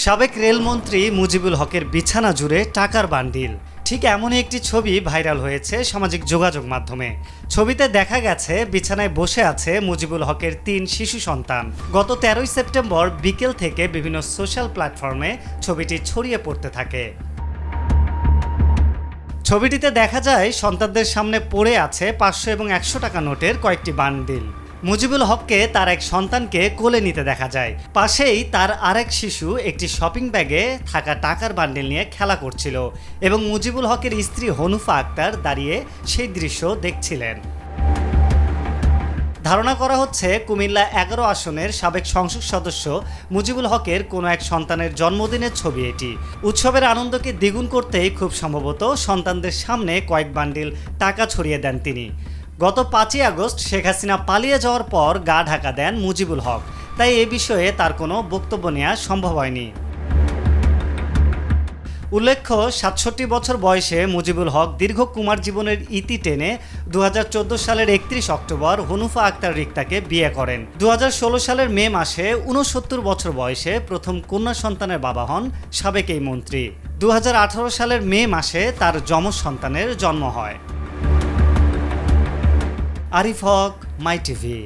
সাবেক রেলমন্ত্রী মুজিবুল হকের বিছানা জুড়ে টাকার বান্ডিল। ঠিক এমনই একটি ছবি ভাইরাল হয়েছে সামাজিক যোগাযোগ মাধ্যমে। ছবিতে দেখা গেছে বিছানায় বসে আছে মুজিবুল হকের ৩ শিশু সন্তান। গত ১৩ই সেপ্টেম্বর বিকেল থেকে বিভিন্ন সোশ্যাল প্ল্যাটফর্মে ছবিটি ছড়িয়ে পড়তে থাকে। ছবিটিতে দেখা যায় সন্তানদের সামনে পড়ে আছে ৫০০ এবং ১০০ টাকা নোটের কয়েকটি বান্ডিল। মুজিবুল হককে তার এক সন্তানকে কোলে নিতে দেখা যায়। পাশেই তার আরেক শিশু একটি শপিং ব্যাগে থাকা টাকার বান্ডিল নিয়ে খেলা করছিল এবং মুজিবুল হকের স্ত্রী হনুফা আক্তার দাঁড়িয়ে সেই দৃশ্য দেখছিলেন। ধারণা করা হচ্ছে কুমিল্লা ১১ আসনের সাবেক সংসদ সদস্য মুজিবুল হকের কোনো এক সন্তানের জন্মদিনের ছবি এটি। উৎসবের আনন্দকে দ্বিগুণ করতেই খুব সম্ভবত সন্তানদের সামনে কয়েক বান্ডিল টাকা ছড়িয়ে দেন তিনি। গত ৫ই আগস্ট শেখ হাসিনা পালিয়ে যাওয়ার পর গা ঢাকা দেন মুজিবুল হক, তাই এ বিষয়ে তার কোনো বক্তব্য নেওয়া সম্ভব হয়নি। উল্লেখ্য, ৬৭ বছর বয়সে মুজিবুল হক দীর্ঘ কুমার জীবনের ইতি টেনে ২০১৪ সালের ৩১ অক্টোবর হনুফা আক্তার রিক্তাকে বিয়ে করেন। ২০১৬ সালের মে মাসে ৬৯ বছর বয়সে প্রথম কন্যা সন্তানের বাবা হন সাবেক এই মন্ত্রী। ২০১৮ সালের মে মাসে তার যমজ সন্তানের জন্ম হয়। আরিফ হক, মাই টিভি।